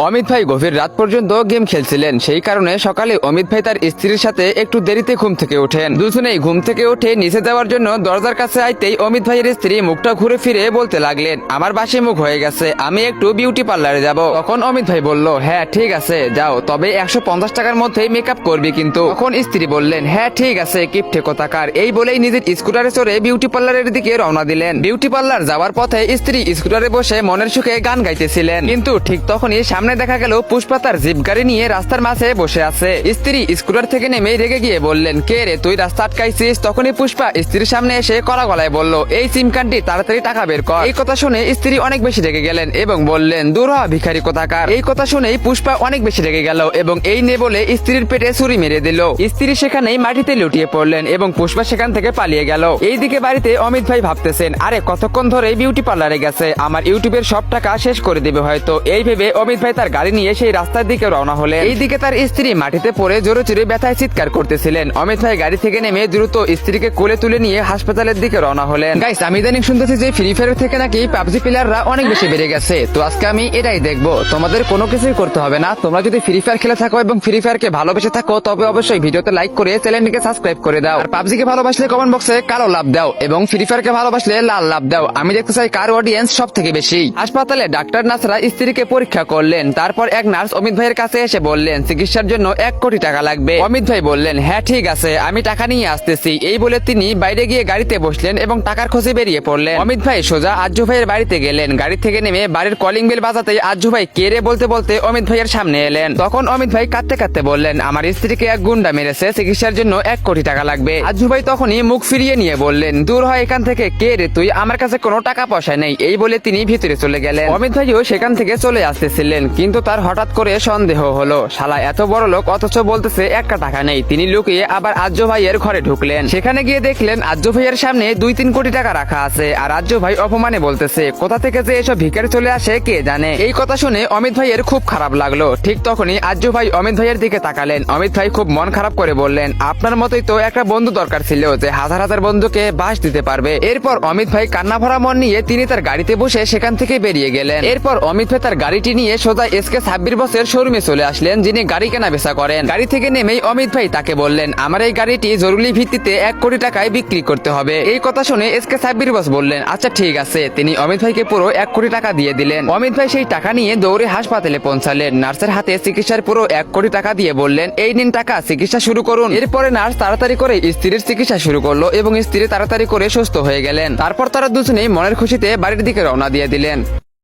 অমিত ভাই গভীর রাত পর্যন্ত গেম খেলছিলেন। সেই কারণে সকালে অমিত ভাই তার স্ত্রীর সাথে একটু দেরিতে ঘুম থেকে ওঠেন। দুজনেই ঘুম থেকে উঠে নিচে যাওয়ার জন্য দরজার কাছে আইতেই অমিত ভাইয়ের স্ত্রী মুখটা ঘুরে ফিরে বলতে লাগলেন, আমার বাসি মুখ হয়ে গেছে, আমি একটু বিউটি পার্লারে যাব। তখন অমিত ভাই বলল, হ্যাঁ ঠিক আছে যাও, তবে 150 টাকার মধ্যেই মেকআপ করবি কিন্তু। তখন স্ত্রী বললেন, হ্যাঁ ঠিক আছে কিপটে কোথাকার। এই বলেই নিজের স্কুটারে চড়ে বিউটি পার্লারের দিকে রওনা দিলেন। বিউটি পার্লার যাওয়ার পথে স্ত্রী স্কুটারে বসে মনের সুখে গান গাইতেছিলেন। কিন্তু ঠিক তখনই সামনে দেখা গেল পুষ্পা তার জিপ গাড়ি নিয়ে রাস্তার মাঝে বসে আছে। স্ত্রী স্কুটার থেকে নেমে রেগে গিয়ে বললেন, কে রে তুই রাস্তা আটকাইছিস? তখনই পুষ্পা স্ত্রীর সামনে এসে কড়া গলায় বলল, এই সিম কার্ডটি তাড়াতাড়ি টাকা বের কর। এই কথা শুনে স্ত্রী অনেক বেশি রেগে গেলেন এবং বললেন, দূর হ ভিখারি কোথাকার। এই কথা শুনেই পুষ্পা অনেক বেশি রেগে গেল এবং এই নে বলে স্ত্রীর পেটে ছুরি মেরে দিল। স্ত্রী সেখানেই মাটিতে লুটিয়ে পড়লেন এবং পুষ্পা সেখান থেকে পালিয়ে গেল। এইদিকে বাড়িতে অমিত ভাই ভাবতেছেন, আরে কতক্ষণ ধরে বিউটি পার্লারে গেছে, আমার ইউটিউবের সব টাকা শেষ করে দিবে হয়তো। এই ভেবে অমিত ভাই তার গাড়ি নিয়ে সেই রাস্তার দিকে রওনা হলেন। এইদিকে তার স্ত্রী মাটিতে পড়ে জোরে জোরে ব্যথায় চিৎকার করতেছিলেন। অমিত ভাই গাড়ি থেকে নেমে দ্রুত স্ত্রীকে কোলে তুলে নিয়ে হাসপাতালের দিকে রওনা হলেন। গাইস, আমি ইদানিং শুনতেছি যে ফ্রি ফায়ার থেকে নাকি পাবজি প্লেয়াররা অনেক বেশি বেড়ে গেছে। তো আজকে আমি এটাই দেখবো। তোমাদের কোনো কিছুই করতে হবে না। তোমরা যদি ফ্রি ফায়ার খেলে থাকো এবং ফ্রি ফায়ারকে ভালোবেসে থাকো তবে অবশ্যই ভিডিওতে লাইক করে চ্যানেলটিকে সাবস্ক্রাইব করে দাও। আর পাবজিকে ভালোবাসলে কমেন্ট বক্সে কালো লাভ দাও এবং ফ্রি ফায়ারকে ভালোবাসলে লাল লাভ দাও। আমি দেখতে চাই কার অডিয়েন্স সব থেকে বেশি। হাসপাতালে ডাক্তার নার্সরা স্ত্রীকে পরীক্ষা করলেন। তারপর এক নার্স অমিত ভাইয়ের কাছে এসে বললেন, চিকিৎসার জন্য 1 কোটি টাকা লাগবে। অমিত ভাই বললেন, হ্যাঁ ঠিক আছে, আমি টাকা নিয়ে আসতেছি। এই বলে তিনি বাইরে গিয়ে গাড়িতে বসলেন এবং টাকার খোঁজে বেরিয়ে পড়লেন। অমিত ভাই সোজা আজ্জু ভাইয়ের বাড়িতে গেলেন। গাড়ি থেকে নেমে বাড়ির কলিং বেল বাজাতেই আজ্জু ভাই কে রে বলতে বলতে অমিত ভাইয়ের সামনে এলেন। তখন অমিত ভাই কাঁদতে কাঁদতে বললেন, আমার স্ত্রীকে এক গুন্ডা মেরেছে, চিকিৎসার জন্য 1 কোটি টাকা লাগবে। আজ্জু ভাই তখনই মুখ ফিরিয়ে নিয়ে বললেন, দূর হয় এখান থেকে, কে রে তুই, আমার কাছে কোনো টাকা পয়সা নেই। এই বলে তিনি ভিতরে চলে গেলেন। অমিত ভাইও সেখান থেকে চলে আসতেছিলেন, কিন্তু তার হঠাৎ করে সন্দেহ হলো, শালা এত বড় লোক অথচ বলতেছে 1 টাকা নেই। তিনি লুকিয়ে আবার আজ্জু ভাইয়ের ঘরে ঢুকলেন। সেখানে গিয়ে দেখলেন আজ্জু ভাইয়ের সামনে 2-3 কোটি টাকা রাখা আছে। আর আজ্জু ভাই অপমানে বলতেছে, কোথা থেকে যে এসব ভিখারি চলে আসে কে জানে। এই কথা শুনে অমিত ভাইয়ের খুব খারাপ লাগলো। ঠিক তখনই আজ্জু ভাই অমিত ভাইয়ের দিকে তাকালেন। অমিত ভাই খুব মন খারাপ করে বললেন, আপনার মতোই তো একটা বন্ধু দরকার ছিল যে হাজার হাজার বন্ধুকে বাস দিতে পারবে। এরপর অমিত ভাই কান্না ভরা মন নিয়ে তিনি তার গাড়িতে বসে সেখান থেকে বেরিয়ে গেলেন। এরপর অমিত ভাই তার গাড়িটি নিয়ে সোজা SK 26 বসের শোরুমে চলে আসলেন, যিনি গাড়ি কেনা বেচা করেন। গাড়ি থেকে নেমেই অমিত ভাই তাকে বললেন, আমার এই গাড়িটি জরুরি ভিত্তিতে 1 কোটি টাকায় বিক্রি করতে হবে। এই কথা শুনে SK 26 বস বললেন, আচ্ছা ঠিক আছে। তিনি অমিত ভাইকে পুরো 1 কোটি টাকা দিয়ে দিলেন। অমিত ভাই সেই টাকা নিয়ে দৌড়ে হাসপাতালে পৌঁছালেন। নার্সের হাতে চিকিৎসার পুরো 1 কোটি টাকা দিয়ে বললেন, এই নিন টাকা, চিকিৎসা শুরু করুন। এরপরে নার্স তাড়াতাড়ি করে স্ত্রীর চিকিৎসা শুরু করলো এবং স্ত্রী তাড়াতাড়ি করে সুস্থ হয়ে গেলেন। তারপর তারা দুজনেই মনের খুশিতে বাড়ির দিকে রওনা দিয়ে দিলেন।